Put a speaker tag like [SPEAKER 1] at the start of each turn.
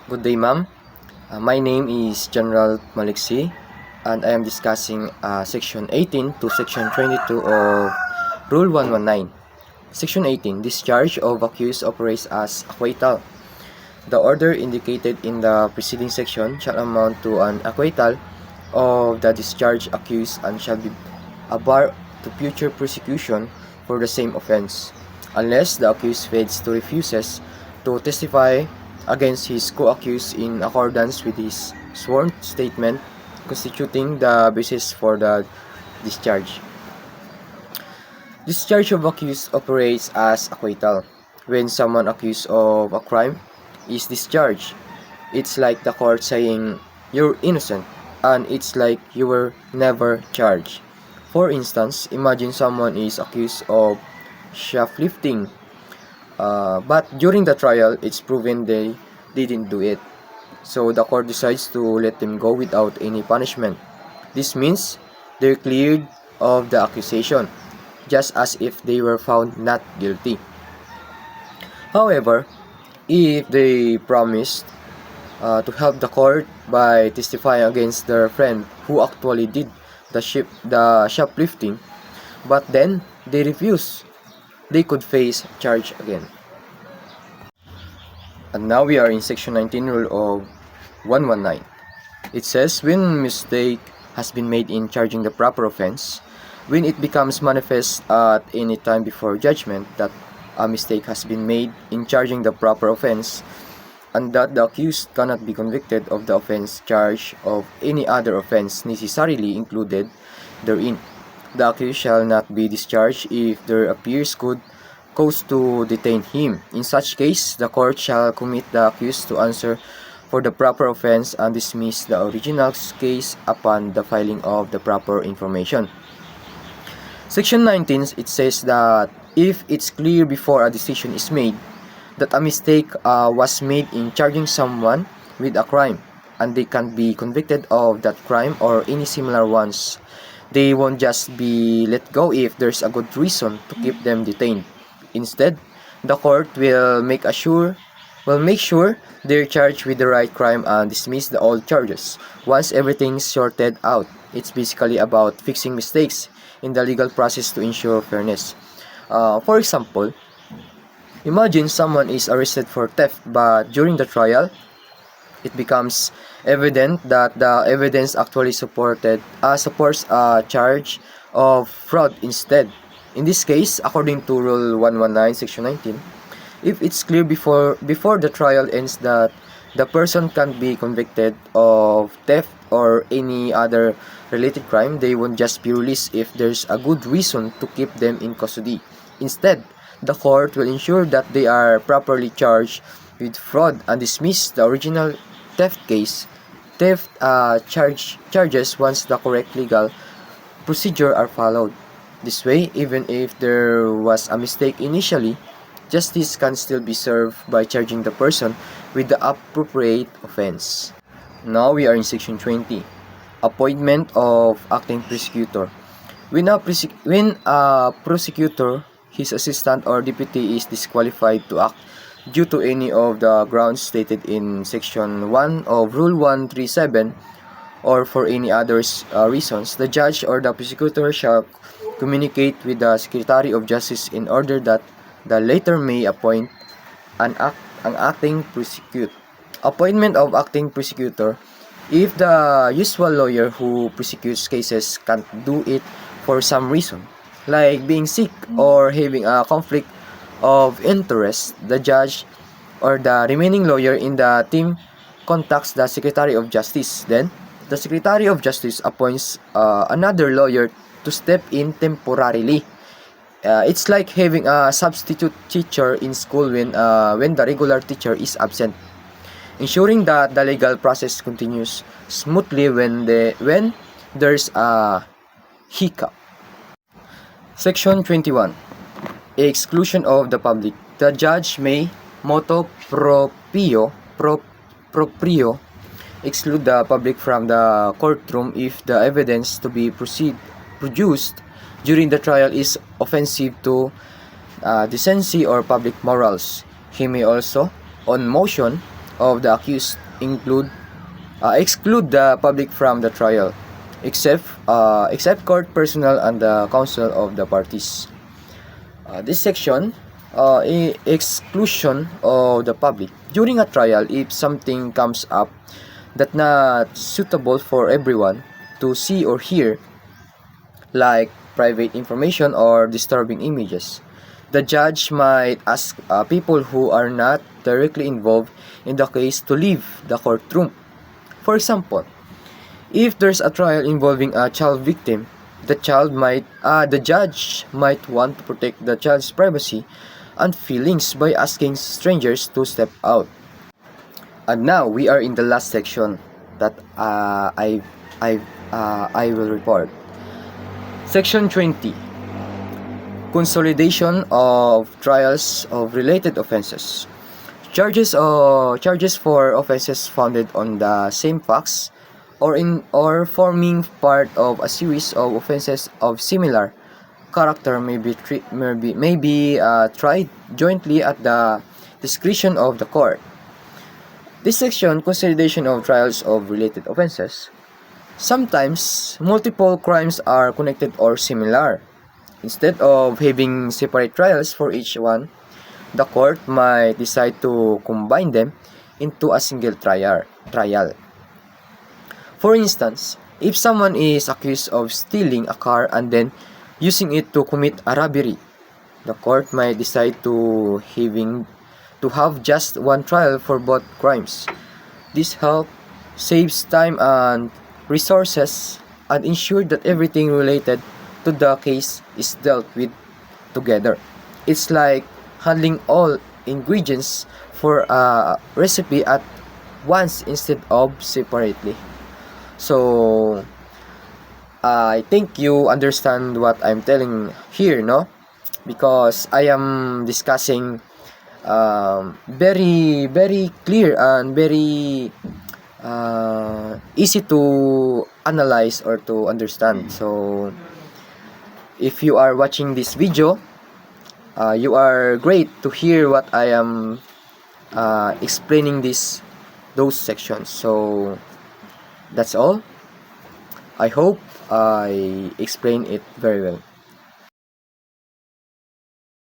[SPEAKER 1] Good day, ma'am. My name is General Maliksi, and I am discussing Section 18 to Section 22 of Rule 119. Section 18, discharge of accused operates as acquittal. The order indicated in the preceding section shall amount to an acquittal of the discharged accused and shall be a bar to future prosecution for the same offense, unless the accused fails to refuses to testify against his co-accused in accordance with his sworn statement constituting the basis for the discharge. Discharge of accused operates as acquittal. When someone accused of a crime is discharged, it's like the court saying you're innocent, and it's like you were never charged. For instance, imagine someone is accused of shoplifting, but during the trial, it's proven they didn't do it. So the court decides to let them go without any punishment. This means they're cleared of the accusation, just as if they were found not guilty. However, if they promised to help the court by testifying against their friend who actually did the shoplifting, but then they refuse, they could face charge again. And now we are in Section 19 Rule of 119. It says, when mistake has been made in charging the proper offense, when it becomes manifest at any time before judgment that a mistake has been made in charging the proper offense, and that the accused cannot be convicted of the offense charge of any other offense necessarily included therein, the accused shall not be discharged if there appears good cause to detain him. In such case, the court shall commit the accused to answer for the proper offense and dismiss the original case upon the filing of the proper information. Section 19, it says that if it's clear before a decision is made that a mistake was made in charging someone with a crime, and they can't be convicted of that crime or any similar ones, they won't just be let go if there's a good reason to keep them detained. Instead, the court will make sure they're charged with the right crime and dismiss the old charges. Once everything's sorted out, it's basically about fixing mistakes in the legal process to ensure fairness. For example, imagine someone is arrested for theft, but during the trial, it becomes evident that the evidence actually supports a charge of fraud instead. In this case, according to Rule 119, Section 19, if it's clear before the trial ends that the person can't be convicted of theft or any other related crime, they won't just be released if there's a good reason to keep them in custody. Instead, the court will ensure that they are properly charged with fraud and dismiss the original theft charges once the correct legal procedure are followed. This way, even if there was a mistake initially, justice can still be served by charging the person with the appropriate offense. Now we are in Section 20. Appointment of acting prosecutor. When a prosecutor, his assistant or deputy is disqualified to act due to any of the grounds stated in Section 1 of Rule 137 or for any other reasons, the judge or the prosecutor shall communicate with the Secretary of Justice in order that the latter may appoint an acting prosecutor. Appointment of acting prosecutor. If the usual lawyer who prosecutes cases can't do it for some reason, like being sick or having a conflict of interest, the judge or the remaining lawyer in the team contacts the Secretary of Justice. Then, the Secretary of Justice appoints another lawyer to step in temporarily. It's like having a substitute teacher in school when the regular teacher is absent, ensuring that the legal process continues smoothly when there's a hiccup. Section 21. Exclusion of the public. The judge may motu proprio exclude the public from the courtroom if the evidence to be produced during the trial is offensive to decency or public morals. He may also, on motion, of the accused exclude the public from the trial, except court personnel and the counsel of the parties. This section, exclusion of the public during a trial. If something comes up that not suitable for everyone to see or hear, like private information or disturbing images, the judge might ask people who are not directly involved in the case to leave the courtroom. For example, if there's a trial involving a child victim, the judge might want to protect the child's privacy and feelings by asking strangers to step out. And now we are in the last section that I will report. Section 20. Consolidation of trials of related offenses. Charges for offenses founded on the same facts or forming part of a series of offenses of similar character may be tried jointly at the discretion of the court. This section, consolidation of trials of related offenses. Sometimes multiple crimes are connected or similar. Instead of having separate trials for each one, the court might decide to combine them into a single trial. For instance, if someone is accused of stealing a car and then using it to commit a robbery, the court might decide to have just one trial for both crimes. This help saves time and resources and ensure that everything related to the case is dealt with together. It's like handling all ingredients for a recipe at once instead of separately. So, I think you understand what I'm telling here, no? Because I am discussing very, very clear and very easy to analyze or to understand. So, if you are watching this video, you are great to hear what I am explaining those sections. So, that's all. I hope I explained it very well.